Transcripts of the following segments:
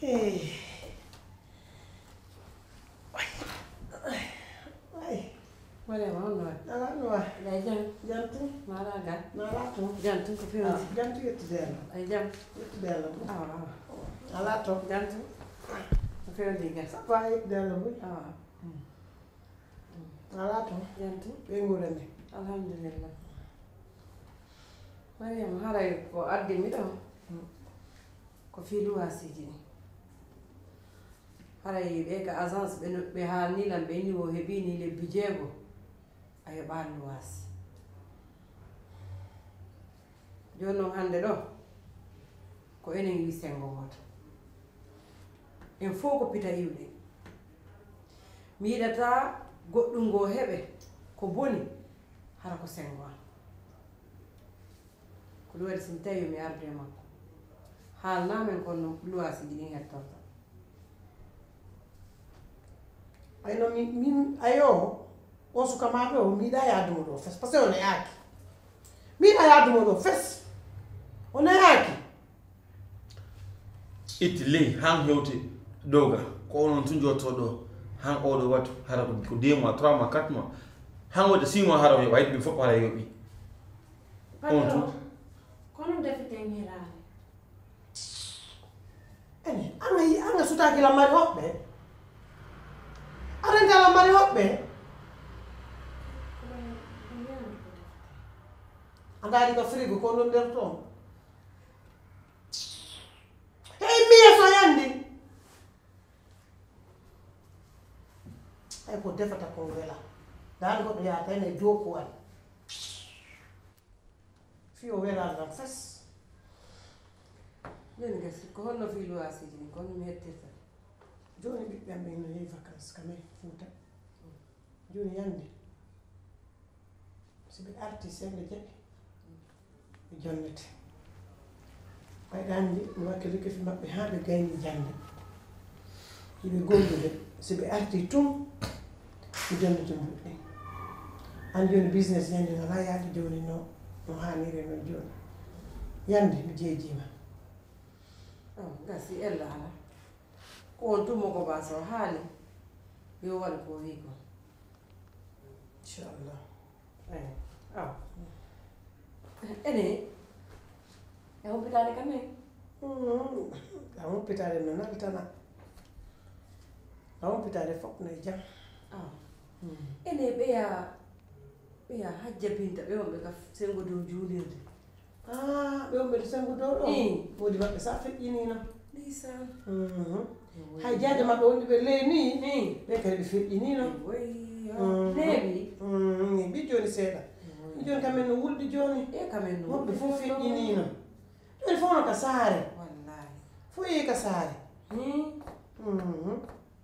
Hey. Mariam on Ala ay jam jantu maraga nala to jantu ko feewi jantu yettudelo ay jam yettudelo ah ala to jantu ko feewi gas sapa yettudelo bu ah ala to jantu be ngurande alhamdulillah Mariam haray ko addi mi do ko fi luwasiji ni haray be ka agence be haalni lam be ni wo hebini le budget go ayo ba luwas jono hande do ko enen wi sengo goto en fo ko pita yiwde mi yiɗata goɗɗum ngo heɓe ko boni hara ko sengo am ko ɗum waɗi sin tawi mi arde makko haalnamen kono luwasiji ɗin hettorta ayno min ayo o suka maɓe o miiɗa yaadumo ɗo fes par ce que ono yaaki miiɗa yaadumo ɗo fes ono yaaki itti ley han hewte dowga ko onon tun jotto ɗo han oɗo wattu hara ko 2 mois 3 mois 4 mois han waɗa 6 mois hara o yoɓa hayɗo ɓe fof hara yoɓi on tun kono defeten hirade ene anga sutaki lammari hoɓɓe aɗa lammari hoɓɓe andari ko frigo ko ɗon nder toon hey miye so yandi ay ko defata ko wela dal goɗɗo yahata ene jookuwal fi o welal tan fes joni gasi ko holno fi luwasiji ɗin kono mi hettirta joni ɓiɓɓe am ɓe no yehi vacance kamen Fouta joni yande so ɓe arti sende jaɓi ɓe jonnete ɓayɗa andi mi wakkili kefi maɓɓe ha ɓe gayni jande yiɓe gollude so ɓe arti tun ɓe jonnete mbuɗɗe an joni business yande nala yaade joni no hanniri noon joni yande mi jeejima gasi ella ala ko on tummo ko basa o haali yo waɗa ko wi ko inchallah eyi aw ene e hompitade kam en a woppitade no naltana a woppitade fof no e jam aw ene ɓeya hajja binta ɓe wonɓe ka sengo dow juulirde ɓe wonɓe to sengo dow ɗo woodi maɓɓe sa feƴƴinino ndeysan hay jaaje maɓɓe wonɗi ɓe leeni ɓe kadi ɓe feƴƴinino leeɓi mbi joni seeɗa mi joni kamen no wulɗi joni e kamen no woɓɓe fof feƴƴinino joni fof no ka saare wallahi fo yehi ka saare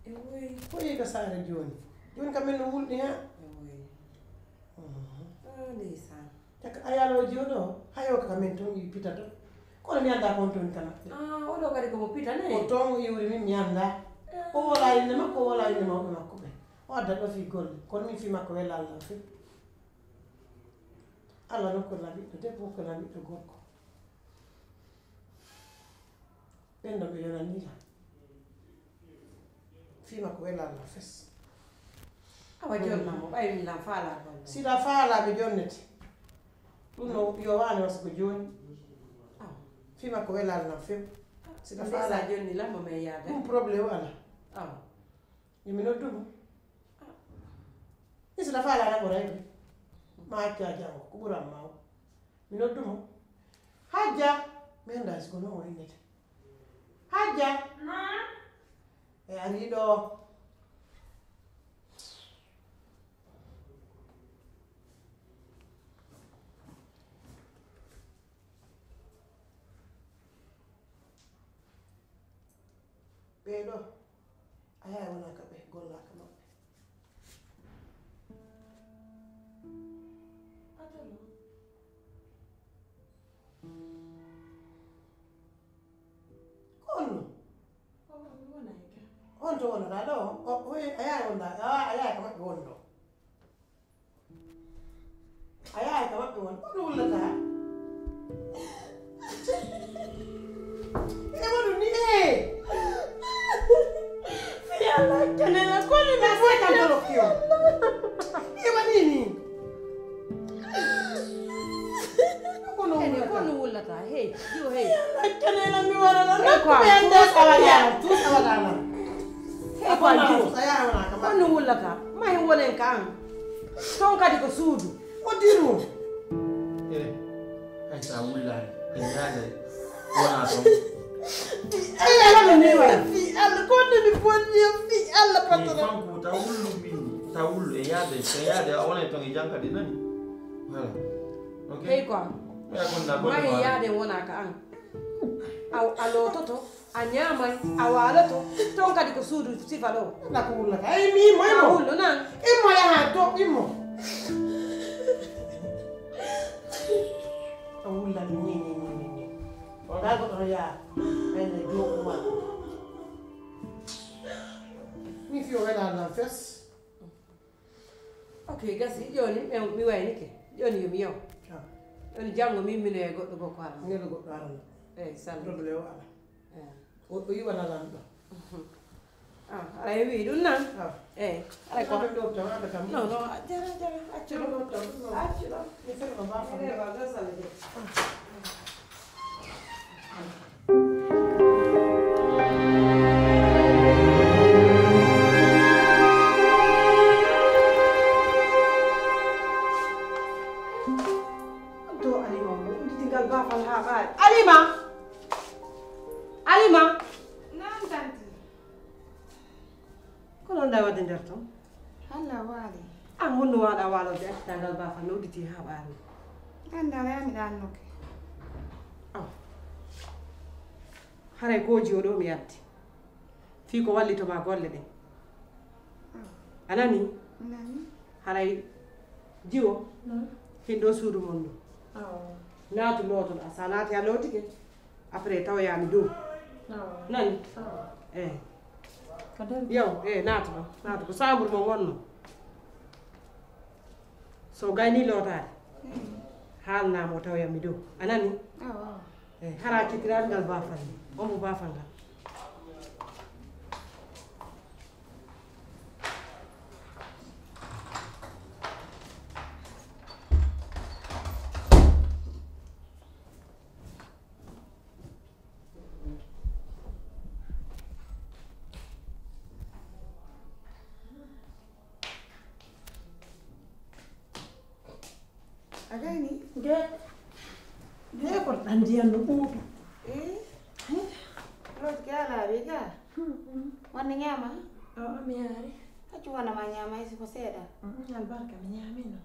e woyi fo yehi ka saare joni joni kamen no wulɗi ha ndeysan cakka ayaloji o ɗo hayo ka kamen toon i pita to kono mi anda kon toon ka maɓɓe oɗo kadi komo pitane o toon o iwri min mi anda o wola inde makko o wola inde mawɓe makko ɓe o adda ɗo fi golle kono min fi makko wella allah fi allah nokkorla ɓiɗɗo debbo hokkorla ɓiɗɗo gorko ɓen ɗon ɓe yonanila fi makko wella allah fes awa jonnamo ɓay min lam faala golle sida faalaɓe jonnete ɗum no yo wani wasa ko joni fi makko wella allah few sila fala Ndesa jonni la mo me yaade. ɗum probléme ala Ah. yimi noddumo ni sila fala ala ko rayde ma hacca jango ko ɓuran mawo mi noddumo hajja mi anda siko noon o innete hajja e ari ɗo ɓeeɗo a yaha wonaka ɓe gollaka maɓɓe ko on to wonata ɗo a yaha wonda a yaha ka maɓɓe wonɗo a yaha ka maɓɓe won ono wullata e waɗum ni Yalla kenela ko ni na foy kam toro kiyo e waɗi ni kono Ene wullata ko no wullata. Hey, yo hey. kenela mi warala Hey, nakko quoi? ɓe ande awaɗana tous awaɗana Hey, ko jo. a yaha wona ka Ko maɓɓe no wullata. Mai wonen kan. Ton kadi ko suudu. o diru hay sa wullani e yaade wona toon ay waɗum ni way Fi Allah ko ni bonni fi Allah mi fanko ta wullu min ta wullu e yaade so yaade a wonay toon e jankadi nani voilà ok Hey ko. ya gonda Mai goɗɗo yaade wona ka an. Aw alototo a nyamay a waloto ton kadi ko suudu sifa ɗo. nako wullata ay mi Ma moymo hullu nan. immo yaha to immo o wullani ni o gal goɗo no yaha ene jokuma mi fiyo weɗanan fes Ok, gasi joni mi waynike. Joni yomi yaw. Joni jango min mino e goɗɗo gokko ala. ngelo goɗɗo arana Eyi salli. probléme o ala Eh. o yiɓananan ɗo Ah, aɗa wi ɗum nan. Eyi. Aɗa ko. aɗa ɗo tan aɗa kam Non, non, jara jara accu ɗum. Accu ɗum. mi feri ko mbafam Reba gasal de. Do Alima, ndi tingal bafal ha ɓaari. Alima! Alima! Naam tanti. Ko noon ɗa wadde nder ton? Allah waali. An honno waɗa walode accitangal bafal no udditi ha ɓaari. Gandal yamiɗa annuke. Haray gooji o ɗo mi yalti. Fii ko wallitoma golle ɗen. A nani? Nani? Haray jiwo hin ɗo suudu mon ɗo. Naatu lootol a sa naati a lootike après tawoyami dow. Nani? Eyi. Yow naatu ɗo naatu ko chambre mo wonno. So gayni lootaade haalnamo tawoyami dow. A nani? Awa. Eyi hara kittirani ngal bafal ni. Omo bafal ngal. Agani? de ko ɗan ndiyan no ɓuuɓi Eh? Rot ke ala biga. Wani nyama? mi yaari Acu wana ma nyama isi ko seeda. albarka mi ñaamino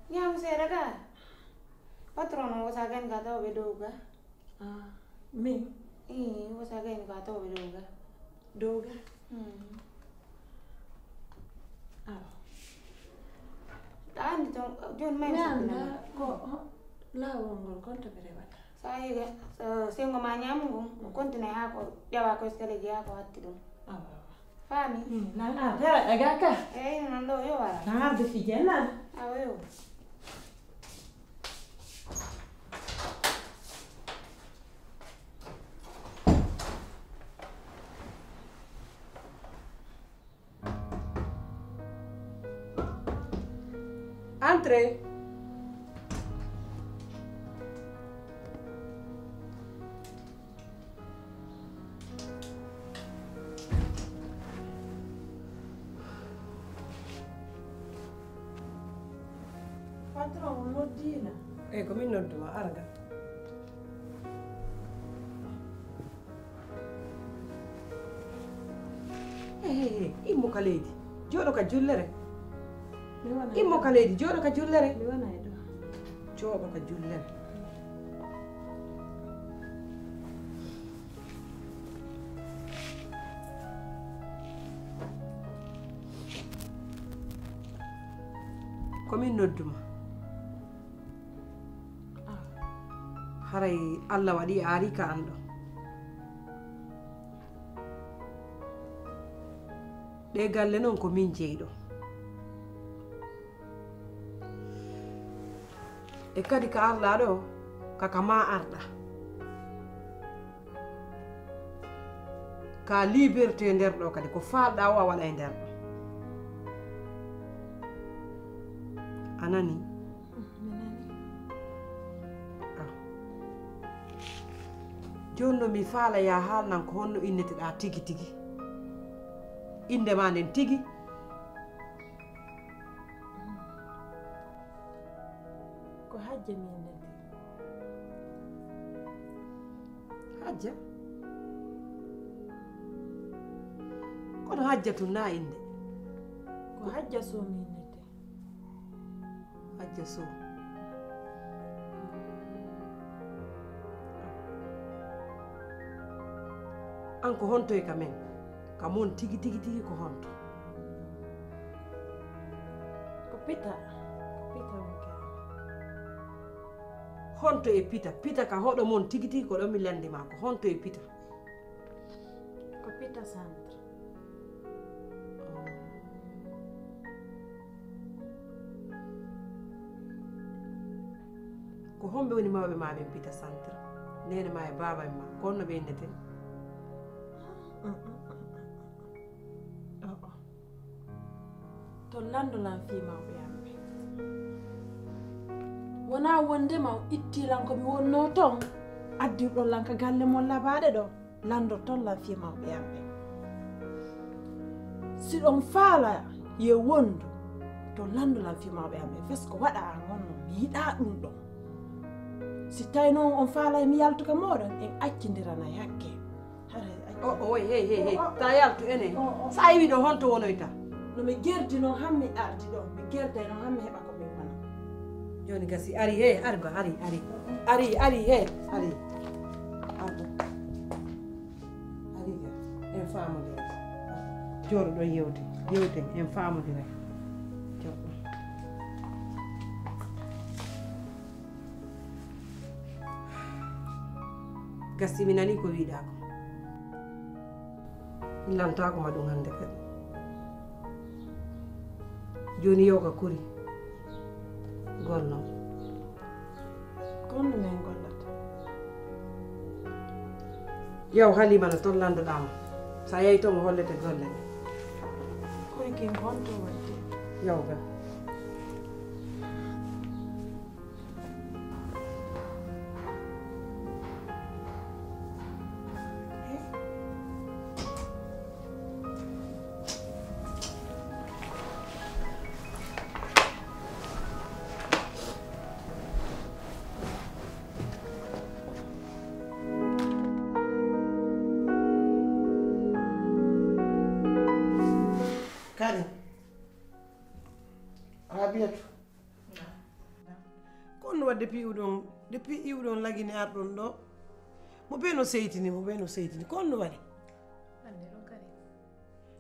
Nyamu seeda ka? Patron o wasa gani ka tawo be dowga. min Wasa gani ka tawo be dowga. dowga awa Andi ton jon may mi sa anda na. ko laawol ngol konto ɓe rewata Sa yi sengo ma nyamu ngum kontine ha ko dewa ko skale gi ha ko hatti dum. awa Fami? nan a tara ɗaga ka Non do yo wara. naarde fije nan Awa yo. Entrez. patron noddina ko min nodduma arga immo ka leydi jooɗo ka jullere immo ka leydi jooɗo ka jullere mi wona e ɗo jooɗo ka jullere komin nodduma haray Allah waɗi aari ka an ɗo ɗe galle noon ko min jeyɗo e kadi ka arɗa ɗo kaka ma arɗa ka liberté nder ɗo kadi ko falɗa o a waɗa e nder ɗo anani joni no mi faala ya haalnan ko honno inneteɗa tigi tigi inde ma nden tigi ko hajja mi innete hajja kono hajja tun na inde ko hajja so mi innete hajja so an ko hontoy ka men ka mon tigi tigi tigi ko honto ko pita won ka honto e pita pita ka hoɗo mon tigi tigi ko ɗo mi landima ko honto e pita ko pita centre ko homɓe woni mawɓe ma ɓen pita centre nene ma e baba en ma ko honno ɓe indete to landolan fimawɓe yamɓe wona wondema ittilan komi wonno ton addirɗon lan ka galle mon labaɗe ɗo landorton lan fimawɓe yamɓe si ɗon faala ye wondu to landolan fimawɓe yamɓe fes ko waɗa an wonno mi yiɗa ɗum ɗon si tawi noon on faala mi yaltuka moɗon en accidirana hakke oy hey ta yaltu ene sa yiwi ɗo honto wonoyta no mi gerdi noon hammi ardi ɗo mi gerday noon hammi heɓa komin wona joni gasi ari he arba ari he ari arba ari ga en famodire jooɗo ɗo yewten en famodire jooɗo gasi mi nani ko wiɗa ko mi lantakoma ɗum hande kadi joni yoga kuri golno gonno men gollata yaw Halima no toon landoɗama sa yeyi toon mo hollete golle ɗe koye ken gonto wadde yaw ga Karen, Rabiatu. Kono wadde depuis iwɗon lagini arɗon ɗo mo ɓe no seytini kono waɗi ande ɗon kadi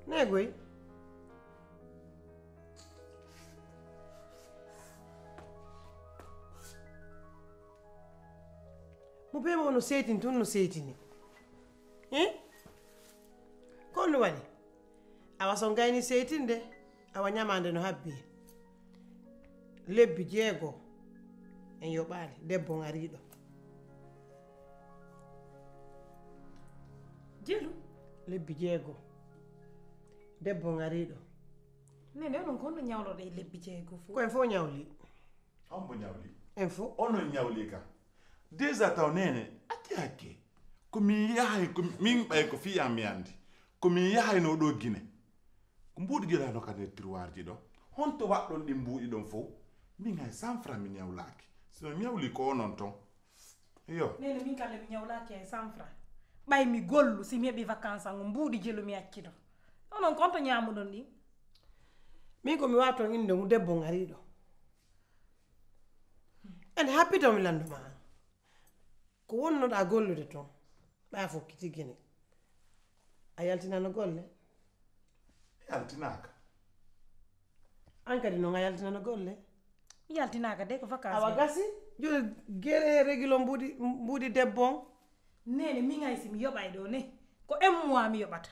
negoy mo ɓe mo no seytini tun no seytini kono waɗi awa so gayni seytinde awa ñamande no habbi lebbi 6 en yoɓali debbo ngariɗo jelu lebbi 6 debbo ngariɗo nene onon konno ñawloɗo e lebbi 6 fof ko en fof ñawli on mo ñawli en fof onon ñawli ka déjà taw nene acci hakke komin yahay min ɓay ko fiyam yande komin yahayno ɗo Guinée ko mbuuɗi jelano kadi tiroir ji ɗo honto waɗɗon ɗi mbuuɗi ɗon fof min hay 100 francs mi ñawlaaki sino mi ñawli ko onon ton yo nene min kalle mi ñawlaaki ay 100 francs ɓay mi gollu si mi heɓi vacance ango mbuuɗi jelu mi accido onon konto ñamuɗon ɗin min ko mi waton inde mu debbo ngariɗo ene happito mi landuma an ko wonnoɗa gollude toon ɓa fokkiti guine a yaltinano golle yaltinaka an kadi noon a yaltinano golle mi yaltinaka de ko vacance awa gasi joni guere régilo mbuuɗi debbo on nene min hay si mi yoɓay ɗo ne ko un mois mi yoɓata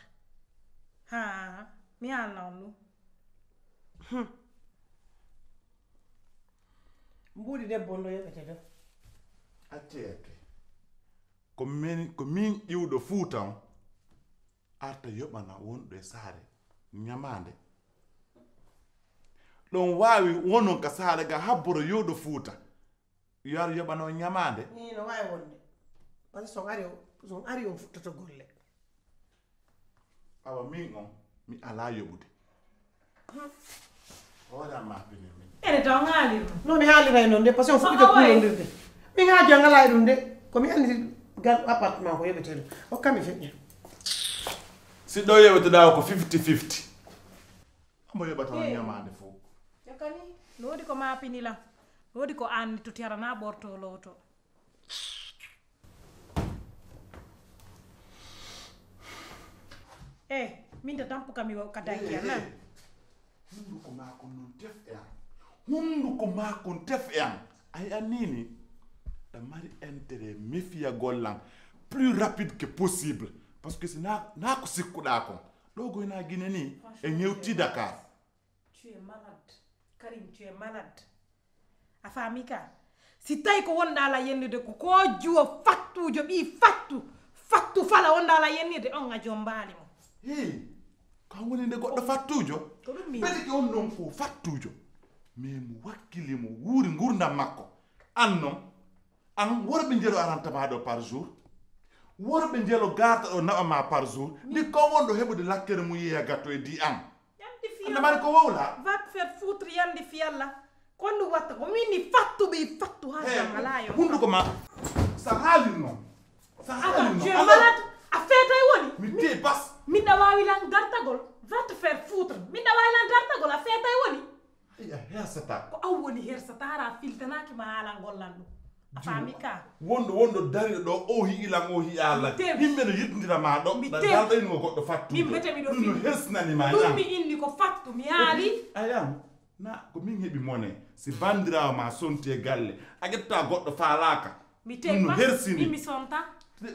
ha mi halna on ɗum mbuuɗi debbo on ɗo yoɓete ɗo acce ko min ƴiwɗo Fuuta on arta yoɓana wonɗo e saare ñamande ɗon waawi wonon ka saare ga habboro yowɗo Fuuta yo ar yoɓano ñamande ni no wawi wonde par ce que son ari on futtoto golle awa min on mi ala yoɓude hoore am mapini min ene taw haaliro non mi haaliray noon de par ce que on fuɗɗito kuulondirde min haaju an ala e ɗum de komi andi gal appartement ko yoɓete ɗum hokkami feƴƴa si ɗo yewteɗa ko 50-50 amo yoɓatano ñamande fof yakani no wodi ko mapinilam no wodi ko anni to terana ɓortolowo to min de tampukami ka danki an nan hunduko makon non tef e an hunduko makon tef e an ay annini ɗa mari intérêt méfiya gollan plus rapide que possible parce que na ko sikkuɗa kon ɗo goyna guine ni e ñewti Dakar tu es malade Karim tu es malade a faami ka si tawi ko wonɗa ala yennide ko juwo fattujo ɓi fattu fala wonɗa ala yennide on a joom mbaali mo kan woni nde goɗɗo fattujo ko ɗum mi ɓeɗi on ɗon ko fattujo mais mo wakkili mo wuuri gurdam makko an noon an worɓe jelo arantama ɗo par jour worɓe jelo garta ɗo naɓama par jour ni kon wonɗo heɓude lakkere mum yiya gatto e di an yandi andamani ko wowla va te faire foutre yandi fiyalla kon ɗum watta ko minni fattuɓe fattu ha jam ala yo hunduko ma sa haalin noon sa haalin tu es noon malade a feetay woni mi te bas miɗa wawi lan gartagol va te faire foutre miɗa wawi lan gartagol a feetay woni iya hersata ko aw woni hersata ara filtanaki ma haalan gollan ɗum a faami ka wonɗo dariɗo ɗo o hi ilan o hi Allah yimɓe no yiɗdira ma ɗo dalɗayni ko goɗɗo fattujo min mbete miɗo ɗum no hersnani ma ɗum mi inni ko fattu mi haali ayam na ko min heeɓi mone si bandirawo ma sonti e galle a ƴetta goɗɗo faalaka mi ɗum no hersini mi sonta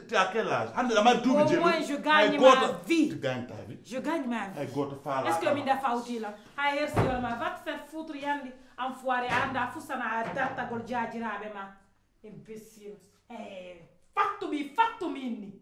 tu as quel âge hande ɗamari duuɓi au moins je gagne ma vie tu gagnes ta vie je gagne ma vie hay goto faalaka est ce que mi da fawtilam ha hersiyolma va te faire foutre yandi en foire anda fusana a dartagol jaajiraɓe ma imbécile fattu mi inni